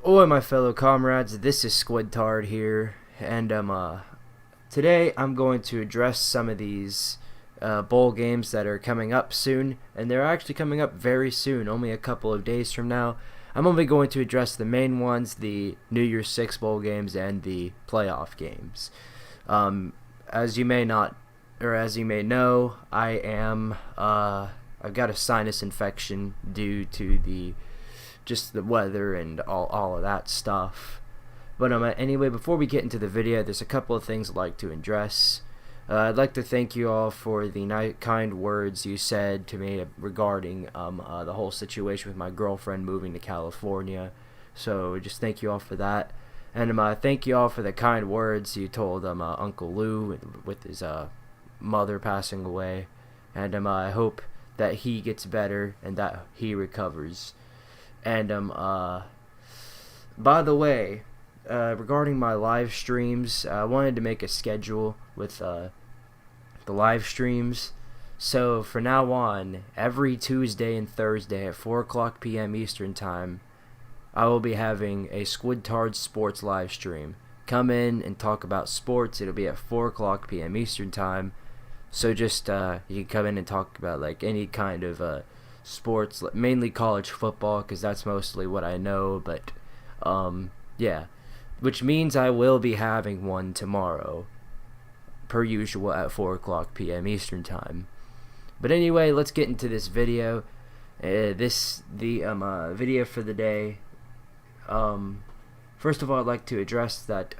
Oi, my fellow comrades, this is Squidtard here, and today I'm going to address some of these bowl games that are coming up soon, and they're actually coming up very soon, only a couple of days from now. I'm only going to address the main ones, the New Year's Six bowl games and the playoff games. As you may not, or as you may know, I've got a sinus infection due to the weather and all of that stuff. But anyway, before we get into the video, there's a couple of things I'd like to address. I'd like to thank you all for the kind words you said to me regarding the whole situation with my girlfriend moving to California. So just thank you all for that. And thank you all for the kind words you told Uncle Lou with his mother passing away. And I hope that he gets better and that he recovers. And by the way, regarding my live streams, I wanted to make a schedule with the live streams. So for now on, every Tuesday and Thursday at 4 o'clock p.m. Eastern Time, I will be having a Squidtard Sports live stream. Come in and talk about sports. It'll be at 4 o'clock p.m. Eastern Time. So just you can come in and talk about like any kind of sports, mainly college football, because that's mostly what I know. But yeah, which means I will be having one tomorrow, per usual, at 4 o'clock p.m. Eastern Time. But anyway, let's get into this video. The video for the day. First of all, I'd like to address that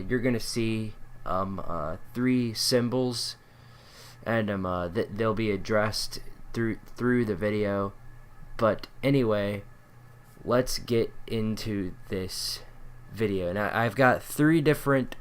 you're gonna see 3 symbols, and they'll be addressed through the video. But anyway, let's get into this video. Now I've got three different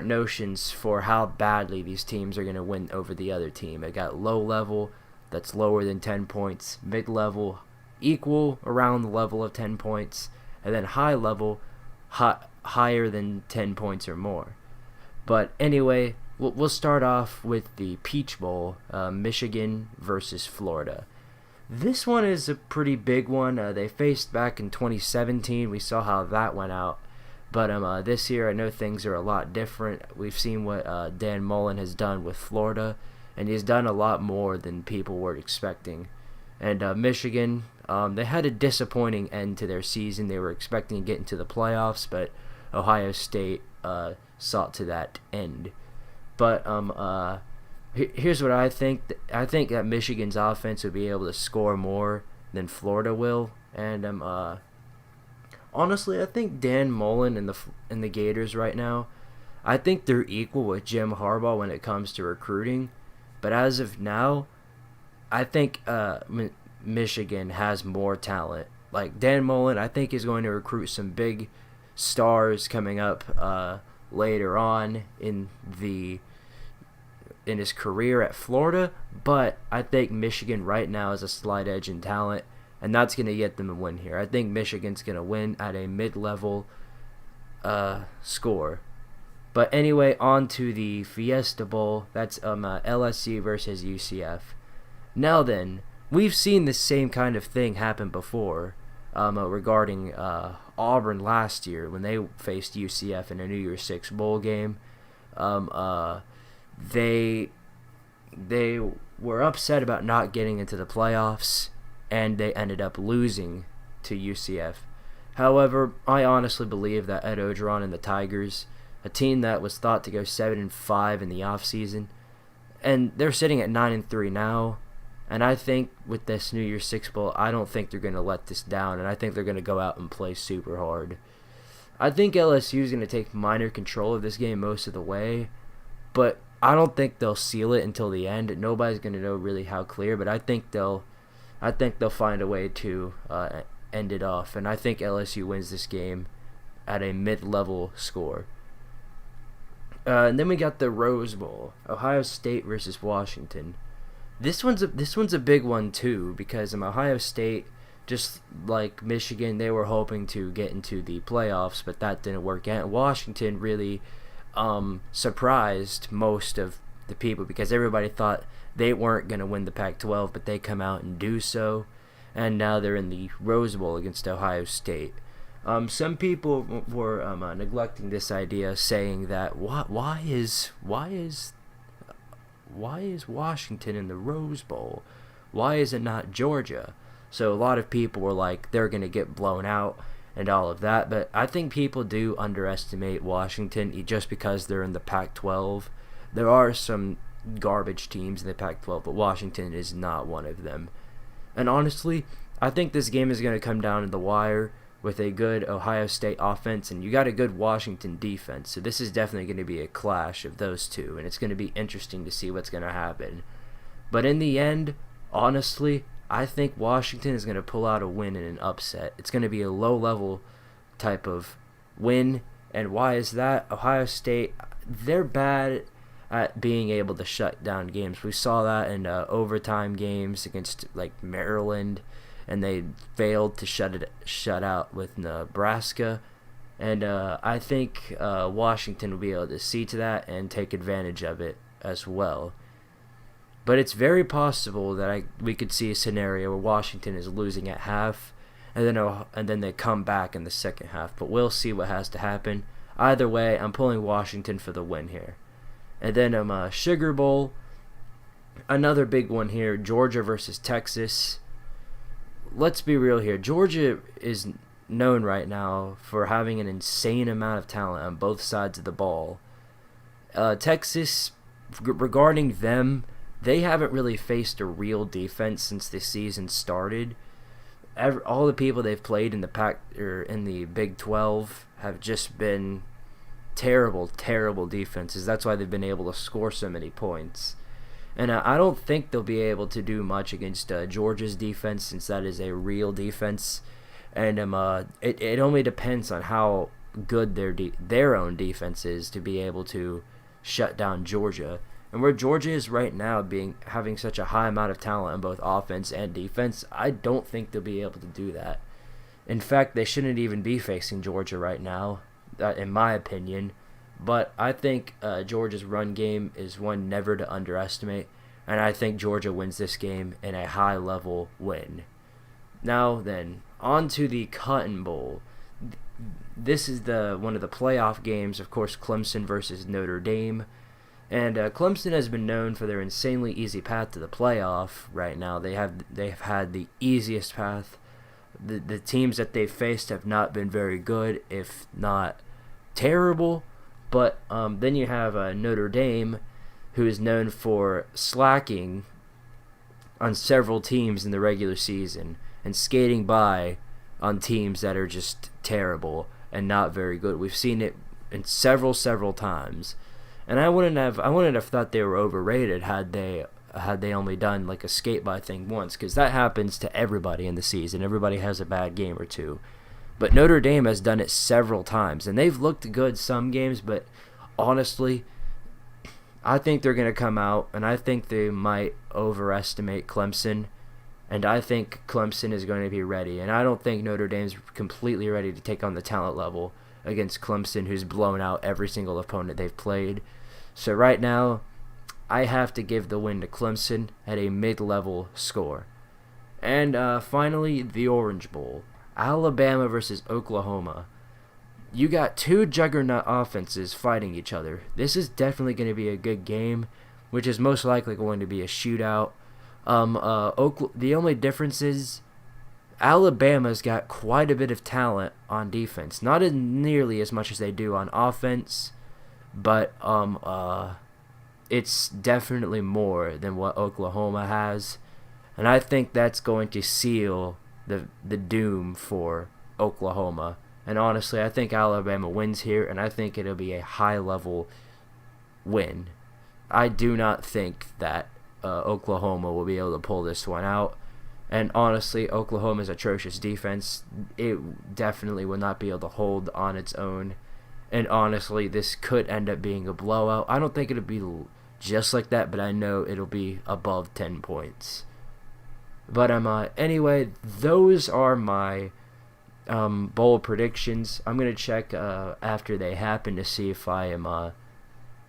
notions for how badly these teams are going to win over the other team. I got low level, that's lower than 10 points, mid level, equal around the level of 10 points, and then high level, higher than 10 points or more. But anyway, we'll start off with the Peach Bowl, Michigan versus Florida. This one is a pretty big one. They faced back in 2017. We saw how that went out. But this year, I know things are a lot different. We've seen what Dan Mullen has done with Florida, and he's done a lot more than people were expecting. And Michigan, they had a disappointing end to their season. They were expecting to get into the playoffs, but Ohio State sought to that end. But here's what I think. I think that Michigan's offense will be able to score more than Florida will, and honestly, I think Dan Mullen and the Gators right now, I think they're equal with Jim Harbaugh when it comes to recruiting. But as of now, I think Michigan has more talent. Like Dan Mullen, I think is going to recruit some big stars coming up later on in his career at Florida, but I think Michigan right now is a slight edge in talent, and that's going to get them a win here. I think Michigan's going to win at a mid-level score. But anyway, on to the Fiesta Bowl. That's LSU versus UCF. Now then, we've seen the same kind of thing happen before regarding Auburn last year when they faced UCF in a New Year's Six bowl game. They were upset about not getting into the playoffs, and they ended up losing to UCF. However, I honestly believe that Ed Orgeron and the Tigers, a team that was thought to go 7-5 in the offseason, and they're sitting at 9-3 now. And I think with this New Year's Six Bowl, I don't think they're going to let this down, and I think they're going to go out and play super hard. I think LSU is going to take minor control of this game most of the way, but I don't think they'll seal it until the end. Nobody's going to know really how clear, but I think they'll find a way to end it off, and I think LSU wins this game at a mid-level score. And then we got the Rose Bowl, Ohio State versus Washington. This one's a big one too, because Ohio State, just like Michigan, they were hoping to get into the playoffs, but that didn't work out. Washington really surprised most of the people because everybody thought they weren't going to win the Pac-12, but they come out and do so. and now they're in the Rose Bowl against Ohio State. Some people were neglecting this idea, saying that why is Washington in the Rose Bowl? Why is it not Georgia? So a lot of people were like, they're going to get blown out and all of that. But I think people do underestimate Washington just because they're in the Pac-12. There are some garbage teams in the Pac-12, but Washington is not one of them. And honestly, I think this game is going to come down to the wire with a good Ohio State offense, and you got a good Washington defense. So this is definitely going to be a clash of those two, and it's going to be interesting to see what's going to happen. But in the end, honestly, I think Washington is going to pull out a win in an upset. It's going to be a low-level type of win, and why is that? Ohio State, they're bad at being able to shut down games. We saw that in overtime games against like Maryland, and they failed to shut out with Nebraska. And I think Washington will be able to see to that and take advantage of it as well. But it's very possible that we could see a scenario where Washington is losing at half, and then they come back in the second half. But we'll see what has to happen. Either way, I'm pulling Washington for the win here. And then Sugar Bowl, another big one here, Georgia versus Texas. Let's be real here. Georgia is known right now for having an insane amount of talent on both sides of the ball. Texas, regarding them, they haven't really faced a real defense since the season started. All the people they've played in the Big 12 have just been terrible defenses. That's why they've been able to score so many points. And I don't think they'll be able to do much against Georgia's defense, since that is a real defense. And it only depends on how good their own defense is to be able to shut down Georgia. And where Georgia is right now, having such a high amount of talent on both offense and defense, I don't think they'll be able to do that. In fact, they shouldn't even be facing Georgia right now, in my opinion. But I think Georgia's run game is one never to underestimate, and I think Georgia wins this game in a high-level win. Now then, on to the Cotton Bowl. This is one of the playoff games, of course, Clemson versus Notre Dame. And Clemson has been known for their insanely easy path to the playoff right now. They've had the easiest path. The teams that they've faced have not been very good, if not terrible. But then you have Notre Dame, who is known for slacking on several teams in the regular season and skating by on teams that are just terrible and not very good. We've seen it in several times. And I wouldn't have thought they were overrated had they only done like a skate by thing once, because that happens to everybody in the season. Everybody has a bad game or two. But Notre Dame has done it several times, and they've looked good some games, but honestly, I think they're going to come out, and I think they might overestimate Clemson, and I think Clemson is going to be ready, and I don't think Notre Dame's completely ready to take on the talent level against Clemson, who's blown out every single opponent they've played. So right now, I have to give the win to Clemson at a mid-level score. And finally, the Orange Bowl. Alabama versus Oklahoma. You got two juggernaut offenses fighting each other. This is definitely going to be a good game, which is most likely going to be a shootout. The only difference is Alabama's got quite a bit of talent on defense. Not nearly as much as they do on offense, but it's definitely more than what Oklahoma has. And I think that's going to seal the doom for Oklahoma. And honestly, I think Alabama wins here, and I think it'll be a high-level win. I do not think that Oklahoma will be able to pull this one out. And honestly, Oklahoma's atrocious defense, it definitely will not be able to hold on its own. And honestly, this could end up being a blowout. I don't think it'll be just like that, but I know it'll be above 10 points. But anyway, those are my bowl predictions. I'm gonna check after they happen to see if I am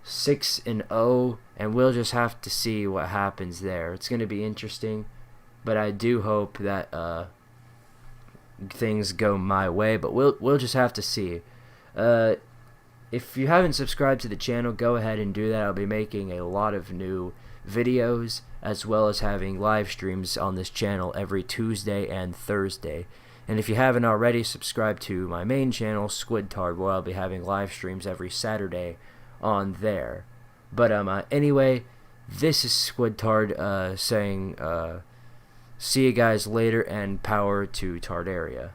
6-0, and we'll just have to see what happens there. It's gonna be interesting. but I do hope that things go my way. But we'll just have to see. If you haven't subscribed to the channel, go ahead and do that. I'll be making a lot of new videos, as well as having live streams on this channel every Tuesday and Thursday. And if you haven't already, subscribe to my main channel, Squidtard, where I'll be having live streams every Saturday on there. But anyway, this is Squidtard saying see you guys later, and power to Tardaria.